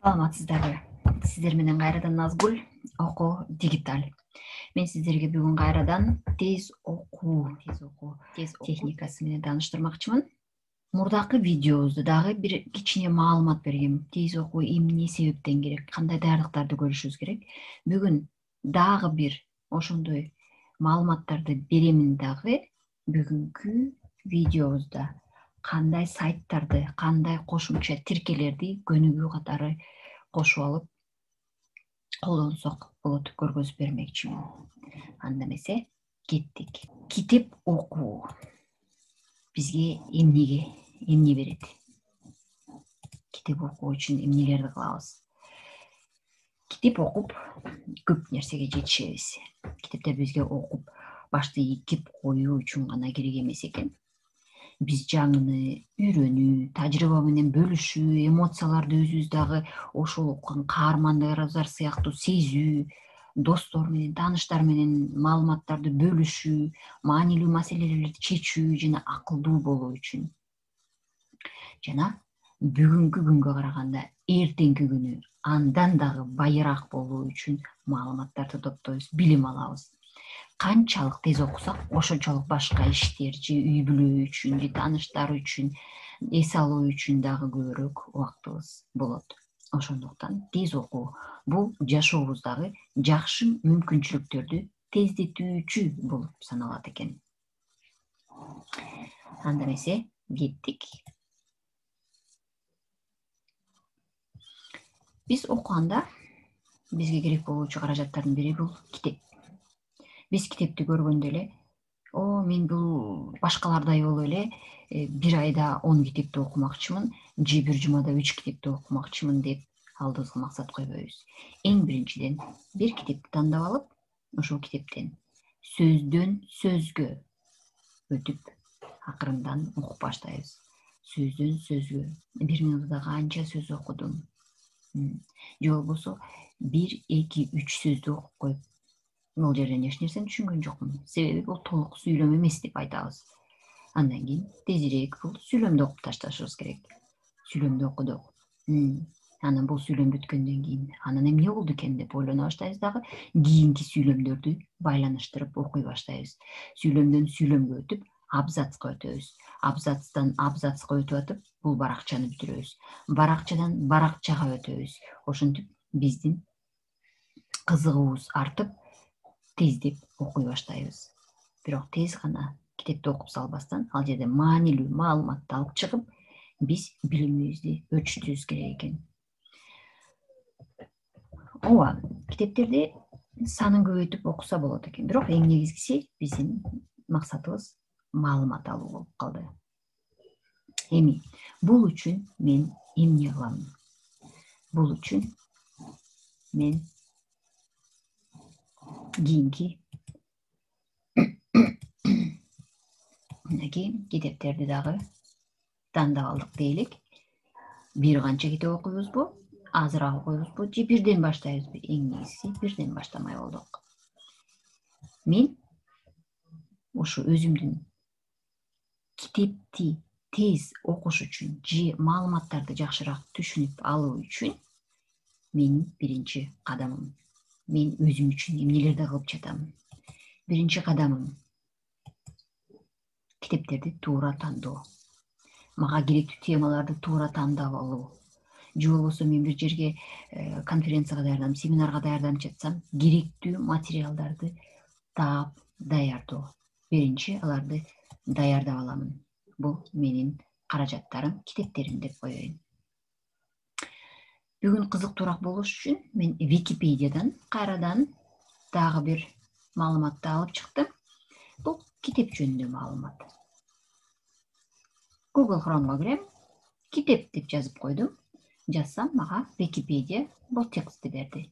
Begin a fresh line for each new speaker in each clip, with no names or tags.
Саламатсыздарбы? Сиздер менен кайрадан Назгүл, окуу дигиталь. Мен сиздерге бүгүн кайрадан тез окуу техникасы менен тааныштырмакчымын. Мурдакы видеобузду дагы бир кичине маалымат бергем. Тез окуу эмне себептен керек, кандай даярдыктарды көрүшүбүз керек. Бүгүн дагы бир ошондой маалыматтарды беремин дагы бүгүнкү видеобузда. Кандай сайттарды, кандай кошумча тиркелерди көнүгүү катары кошуп алып колдонсок болот көргөзүп бермекчимин. Анда эмесе кеттик. Китеп окуу бизге эмне берет? Китеп окуу үчүн эмнелерди кылабыз? Китеп окуп көп нерсеге жетишебиз. Китептер бизге окуп башты ийкип коюу үчүн гана керек эмес экен. Биз жаңыны үйрөнүү, тажрыйба менен бөлүшүү, эмоцияларды өзүбүз дагы ошол окуган каармандарыбыздар сыяктуу сезүү, достор менен, тааныштар менен маалыматтарды бөлүшүү, маанилүү маселелерди чечүү жана акылдуу болуу үчүн. Жана бүгүнкү күнгө караганда эртеңки күнү андан дагы байыраак болуу үчүн маалыматтарды топтойбуз, билим алабыз. Канчалык тез окусак, ошончолук башка иштер же үй бүлө үчүн, же тааныштар үчүн, эс алуу үчүн дагы көбүрөөк убактыбыз болот. Ошондуктан тез окуу бул жашообуздагы жакшы мүмкүнчүлүктөрдү тездетүүчү болуп саналат экен. Анда эмесе кеттик. Биз окуганда бизге керек болуучу каражаттардын бири бул китеп. Биз китепти көргөндө эле, мен бул башкалардай болуп эле бир айда 10 китепти окумакчымын, же бир жумада 3 китепти окумакчымын деп алдыбызга максат койбойбуз. Эң биринчиден бир китепти тандап алып, ошол китептен сөздөн сөзгө өтүп, акырындан окуп баштайбыз. Сөздөн сөзгө бир минутада канча сөз окудум? Же болбосо 1, 2, 3 сөздү окуп коюп, бул жерден эч нерсени түшүнгөн жокмун. Себеби бул толук сүйлөм эмес деп айтабыз. Андан кийин тезирээк бул сүйлөмдү окуп ташташыбыз керек. Сүйлөмдү окудук. Анан бул сүйлөм бүткөндөн кийин анан эмне болду экен деп ойлоно баштайбыз дагы. Кийинки сүйлөмдөрдү байланыштырып окуй баштайбыз. Сүйлөмдөн сүйлөмгө өтүп, абзацка өтөбүз. Абзацтан абзацка өтүп атып, бул баракчаны бүтүрөбүз. Баракчадан баракчага өтөбүз. Ошентип биздин кызыгуубуз артып, тездеп окуй баштайбыз. Бирок тез гана китепти окуп салбастан, ал жерде маанилүү маалыматты алып чыгып, биз билимибизди өрчүтүүбүз керек экен. Ооба, китептерди санын көбөйтүп окуса болот экен. Бирок эң негизгиси биздин максатыбыз маалымат алуу болуп калды. Эми бул үчүн мен эмне кылам? Бул үчүн мен кийинки китептерди дагы тандап алдык дейли. Бир канча китеп окуйбузбу? Азыраак окуйбузбу? Же бирден баштайбызбы? Эң негизгиси бирден баштамай болдук. Мен ушу өзүмдүн китепти тез окуш үчүн же маалыматтарды жакшыраак түшүнүп алуу үчүн менин биринчи кадамым. Мен өзүм үчүн эмнелерди кылып жатам? Биринчи кадамым китептерди туура тандоо. Мага керектүү темаларды туура тандап алуу. Же болбосо мен бир жерге конференцияга даярданып, семинарга даярданып жатсам, керектүү материалдарды таап даярдоо. Биринчи аларды даярдап аламын. Бул менин каражаттарым, китептерим деп коеюн. Бүгүн кызыктуураак болуш үчүн мен Википедиядан кайрадан дагы бир маалыматты алып чыктым. Бул китеп жөнүндө маалымат. Google Chrome'га кирем, китеп деп жазып койдум. Жазсам, мага Википедия бул текстти берди.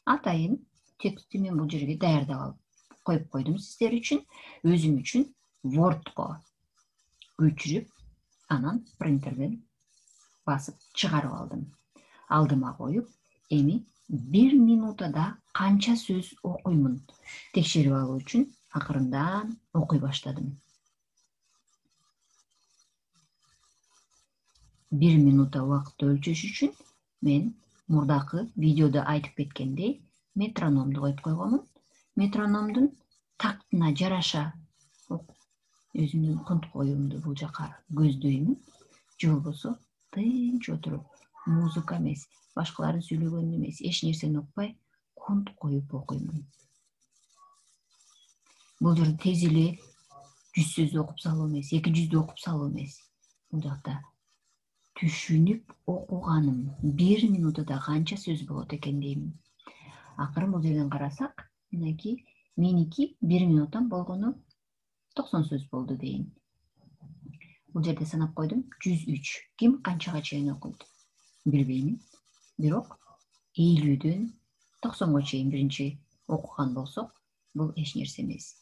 Атайын текстти мен бул жерге даярдап алып коюп койдум сиздер үчүн, өзүм үчүн Word'го көчүрүп, анан принтерден басып чыгарып алдым. Алдыма коюп, эми 1 минутада канча сөз окуймун текшерип алуу үчүн акырындан окуй баштадым. 1 минута убакытты өлчөш үчүн мен мурдакы видеодо айтып кеткендей метрономду коюп койгонмун. Метрономдун тактына жараша өзүмдүн кунт коюумду бул жака көздөймүн. Же болбосо тынч отуруп музыка эмес, башкалардын сүйлөгөнүн эмес, эч нерсени укпай кунт коюп окуймун. Бул жерде тез эле 100 сөздү окуп салуу эмес, 200 окуп салуу эмес. Бул жакта түшүнүп окуганым 1 минутада канча сөз болот экен деймин. Акырын бул жерден карасак, мынакей меники 1 минуттан болгону 90 сөз болду дейин. Бул жерде санап койдум 103. Ким канчага чейин окуйт? Билбеймин. Бирок 50дөн 90го чейин биринчи окуган болсок, бул эч нерсе эмес.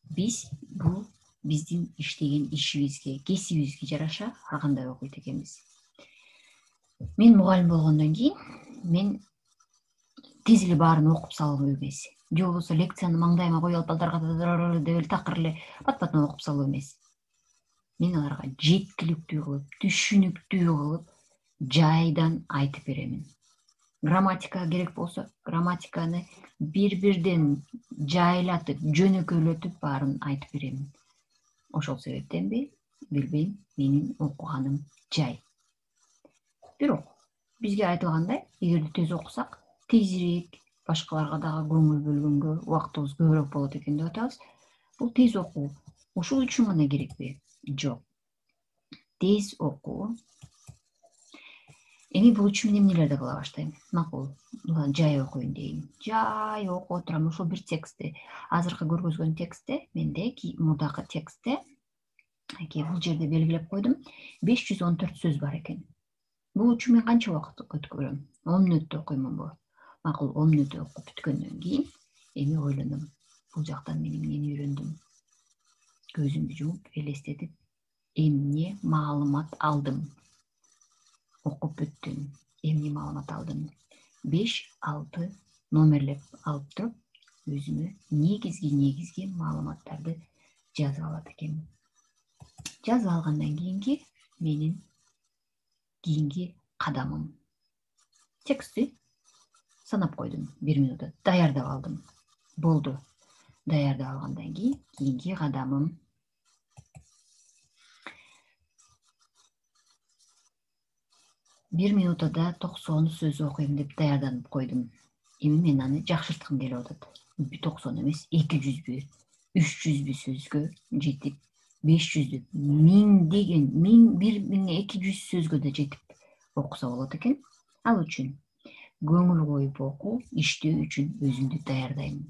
Бул биздин иштеген ишибизге, кесибибизге жараша ар кандай окуйт экенбиз. Мен мугалим болгондон кийин мен тез эле баарын окуп салуу эмес. Же болбосо лекцияны маңдайыма коюп алып балдарга деп эле такыр эле пат-паттан окуп салуу эмес. Мен аларга жеткиликтүү кылып, түшүнүктүү кылып, жайдан айтып беремин. Грамматика керек болсо, грамматиканы бир-бирден жайлатып, жөнөкөйлөтүп баарын айтып беремин. Ошол себептенби, билбейм, менин окуганым жай. Бирок бизге айтылгандай, эгерде тез окусак, тезирээк башкаларга дагы көңүл бөлгөнгө убактыбыз көбүрөөк болот экен деп атабыз. Бул тез окуу ушул үчүн гана керекпи? Жок. Тез окуу. Эми бул үчүн мен эмнелерди кыла баштайм? Макул, жай окуйн дейм. Жай окуп отурам. Ушул бир текстти, азыркы көргөзгөн текстте, менде мурдакы текстте, бул жерде белгилеп койдум, 514 сөз бар экен. Бул үчүн мен канча убакыт өткөрөм? 10 мүнөттө окуймунбу? Макул, 10 мүнөттө окуп бүткөндөн кийин эми ойлондум. Бул жактан мен эмнени үйрөндүм? Көзүмдү жумуп, элестетип, эмне маалымат алдым? Окуп бүттүм. Эмне маалымат алдым? 5-6 номерлеп алып туруп, өзүмө негизги маалыматтарды жазып алат экенмин. Жазып алгандан кийинки менин кийинки кадамым. Текстти санап койдум 1 минутта, даярдап алдым. Болду. Даярдап алгандан кийин кийинки кадамым 1 минутада 90 сөз окуйм деп даярданып койдум. Эми мен аны жакшырткым келип атат. 90 эмес, 200бү, 300бү сөзгө жетип, 500дү, 1000 деген, 1200 сөзгө да жетип окуса болот экен. Ал үчүн көңүл коюп окуу, иштөө үчүн өзүмдү даярдайм.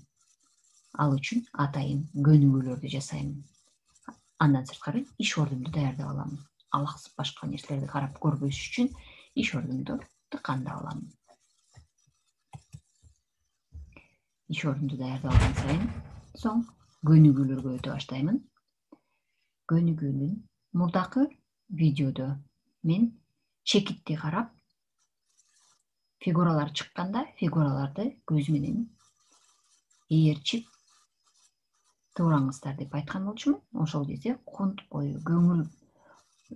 Ал үчүн атайын көнүгүүлөрдү жасайм. Андан сырткары иш ордумду даярдап алам. Алаксып башка нерселерди карап көрбөш үчүн иш ордумду тыкандап алам. Иш ордумду даярдап алган сайын соң көнүгүүлөргө өтө баштаймын. Көнүгүүнүн мурдакы видеодо мен чекитти карап, фигуралар чыкканда фигураларды көз менен ээрчип туураңыздар деп айткан болчумун. Ошол кезде кунт коюу, көңүл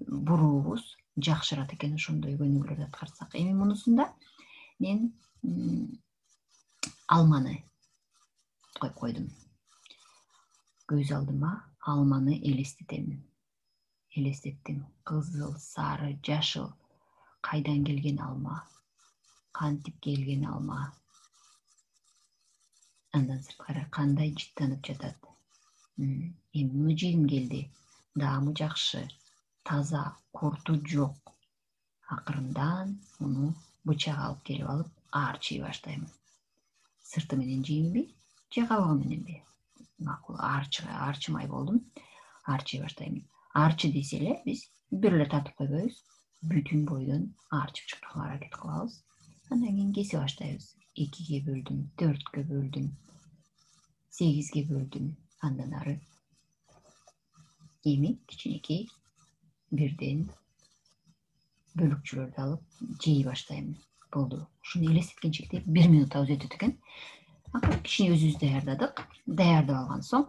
буруубуз жакшырат экен ошондой көнүгүүлөрдү аткарсак. Эми мунусунда мен алманы коюп койдум. Көз алдыма алманы элестетем. Элестеттим. Кызыл, сары, жашыл. Кайдан келген алма? Кантип келген алма? Андан сырткары кандай жыттанып жатат? Эмне жегим келди? Даамы жакшы, таза, курту жок. Акырындан муну бычак алып келип алып, аарчый баштайм. Сырты менен жейминби, же кабыгы мененби? Макул, аарчымай болдум. Аарчый баштайм. Аарчы десе эле биз бир эле татып койбойбуз. Бүтүн бойдон аарчып чыгарууга аракет кылабыз. Андан кийин кесе баштайбыз. 2ге бөлдүм, 4кө бөлдүм, 8ге бөлдүм. Андан ары эми кичинекей бирден бөлүкчөлөрдү алып жей баштайм. Болду. Ушуну элестеткенчекте 1 минут өтөт экен. Акыры кичине өзүбүз даярдадык. Даярдап алган соң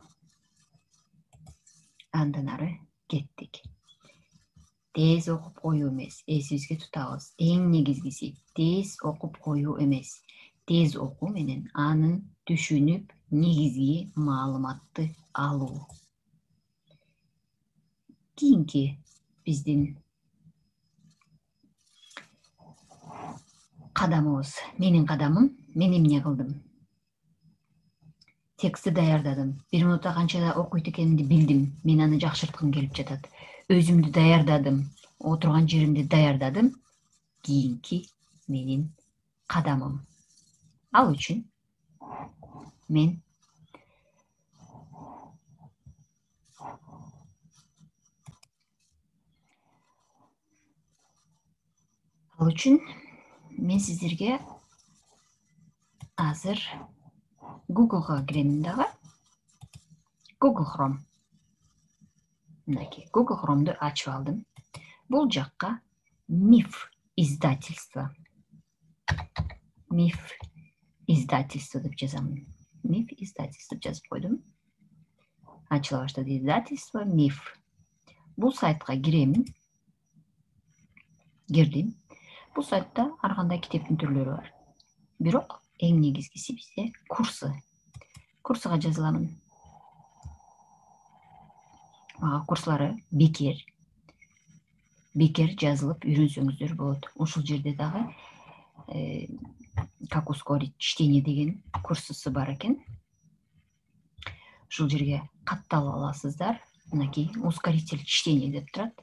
андан ары кеттик. тез окуп коюу эмес. Эсибизге тутабыз. Эң негизгиси тез окуп коюу эмес. Тез окуу менен анын түшүнүп, негизги маалыматты алуу. Кийинки биздин кадамыбыз, менин кадамым, мен эмне кылдым? Текстти даярдадым. 1 минутта канчада окуйт экенимди билдим. Мен аны жакшырткым келип жатат. Өзүмдү даярдадым. Отурган жеримди даярдадым. Кийинки менин кадамым. Ал үчүн мен сиздерге азыр Google'га кирем дагы. Google Chrome. Мынакей, Google Chrome'ду ачып алдым. Бул жакка Миф издательство. Миф издательство деп жазамын. Миф издательство жазып койдум. Ачыла баштады издательство Миф. Бул сайтка киремин. Кирдим. Бул сайтта ар кандай китептин түрлөрү бар. Бирок эң негизгиси бизде курсы. Курсуга жазыламын. Мага курслары бекер жазылып үйрөнсөңүздөр болот. Ушул жерде дагы как ускорить чтение деген курсусу бар экен. Ушул жерге катталып аласыздар. Мынакей ускоритель чтения деп турат.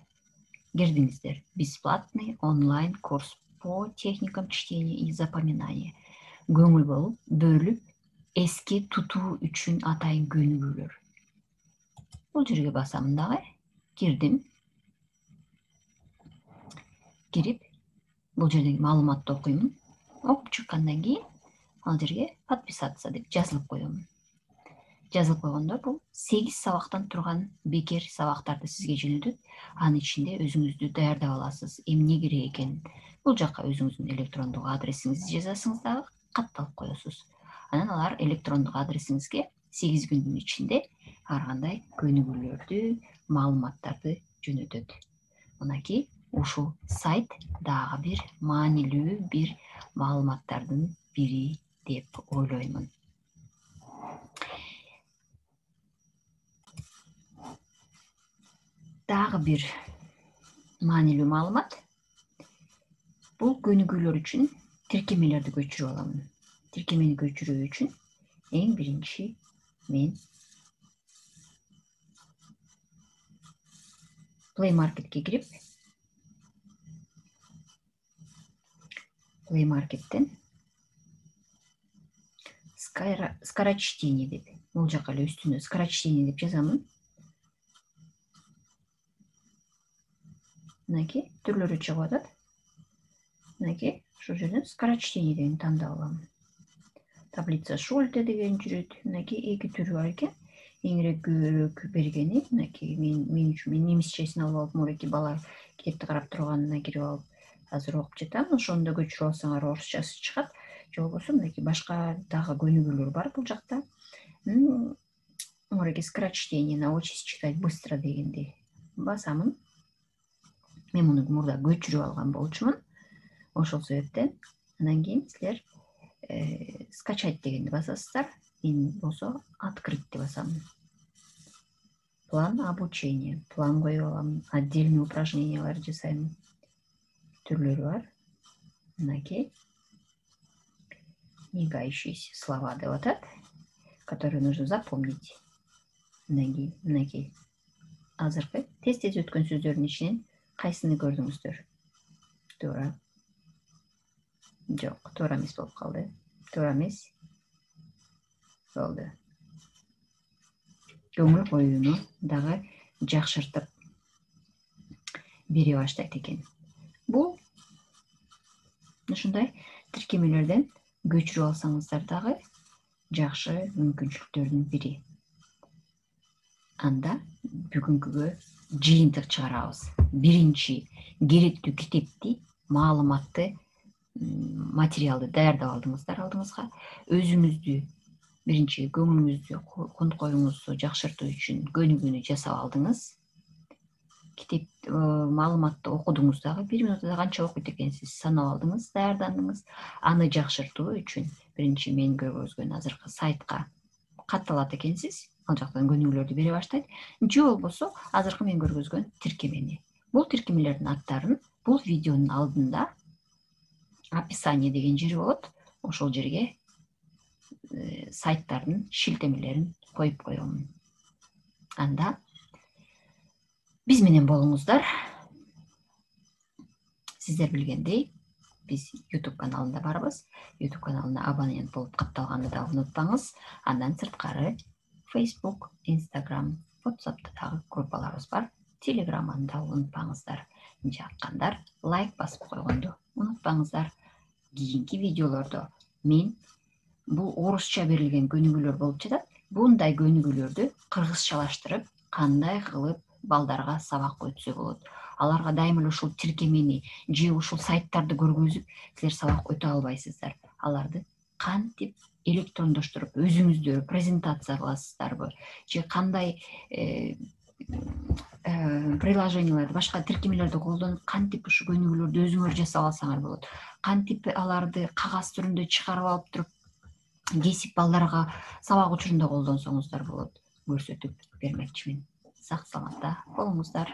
Кирдиңиздер. Бесплатный онлайн курс по техникам чтения и запоминания. Көңүл бөлүп, эске тутуу үчүн атайын көнүгүүлөр. Бул жерге басамын дагы. Кирдим. Кирип, бул жердеги маалыматты окуймун. Окуп чыккандан кийин ал жерге подписаться деп жазылып коёмун. Жазылып койгондо бул 8 сабактан турган бекер сабактарды сизге жөнөтөт. Анын ичинде өзүңүздү даярдап аласыз. Эмне керек экен? Бул жакка өзүңүздүн электрондук адресиңизди жазасыңыз дагы, катталып коесуз. Анан алар электрондук адресиңизге 8 күндүн ичинде ар кандай көнүгүүлөрдү, маалыматтарды жөнөтөт. Мынакей ушул сайт дагы бир маанилүү бир маалыматтардын бири деп ойлоймун. Дагы бир маанилүү маалымат. Бул көнүгүүлөр үчүн тиркемелерди көчүрүп аламын. Тиркемени көчүрүү үчүн эң биринчи мен Play Marketке кирип, Play Markеттен скорочтение деп, бул жака эле үстүнө скорочтение деп жазамын. Мынакей түрлөрү чыгып атат. Мынакей ушул жерден скорочтение деген тандап аламын. Таблица Шульте деген жүрөт. Мынакей 2 түрү бар экен. Эңирээк бергени, мынакей мен немисчесин алып алып, мурики бала китепти карап турганына кирип алып, азыр окуп жатам. Ошондо көчүрүп алсаңар орусчасы чыгат. Же болбосо мынакей башка дагы көнүгүүлөр бар бул жакта. Мурики скорочтение, научись читать быстро дегенди басамын. Мен муну мурда көчүрүп алган болчумун. Ошол себептен андан кийин силер скачать дегенди басасыздар. Мен болсо открыть деп басамын. План обучения. План коюп алам. Отдельный упражнениялар жасайм. Түрлөрү бар. Мынакей мигающиеся слова деп атат, которые нужно запомнить. Мынакей азыркы тез өткөн сөздөрдүн ичинен кайсыны көрдүңүздөр? Туура. Жок, туура эмес болуп калды. Туура эмес. Болду. Көңүл коюуну дагы жакшыртып бере баштайт экен. Бул ушундай тиркемелерден көчүрүп алсаңыздар дагы жакшы мүмкүнчүлүктөрдүн бири. Анда бүгүнкүгө жыйынтык чыгарабыз. Биринчи керектүү китепти, маалыматты, материалды даярдап алдыңыздар алдыңызга. Өзүңүздү биринчи көңүлүңүздү, конкоюңузду жакшыртуу үчүн көнүгүүнү жасап алдыңыз. китеп маалыматты окудуңуз дагы, 1 минутада канча окуйт экенсиз, санап алдыңыз, даярдандыңыз. Аны жакшыртуу үчүн биринчи мен көргөзгөн азыркы сайтка катталат экенсиз, ал жактан көнүгүүлөрдү бере баштайт. Же болбосо азыркы мен көргөзгөн тиркемени. Бул тиркемелердин аттарын бул видеонун алдында описание деген жери болот. Ошол жерге сайттардын шилтемелерин коюп коёмун. Анда биз менен болуңуздар. Сиздер билгендей, биз YouTube каналында барбыз. YouTube каналына абонент болуп катталганды да унутпаңыз. Андан сырткары Facebook, Instagram, WhatsApp'та дагы группаларыбыз бар. Telegram да унутпаңыздар. Жаккандар лайк басып койгонду унутпаңыздар. Кийинки видеолордо мен бул орусча берилген көнүгүүлөр болуп жатат. Bunday көнүгүүлөрдү кыргызчалаштырып, кандай кылып балдарга сабак өтсө болот. Аларга дайыма эле ушул тиркемени же ушул сайттарды көргөзүп, силер сабак өтө албайсыздар. Аларды кантип электрондоштуруп өзүңүздөр презентация кыласыздарбы? Же кандай приложенияларды, башка тиркемелерди колдонуп, кантип ушу көнүгүүлөрдү өзүңөр жасап алсаңар болот? Кантип аларды кагаз түрүндө чыгарып алып туруп кесип балдарга сабак учурунда колдонсоңуздар болот, көрсөтүп бермекчимин. Сак саламатта болуңуздар.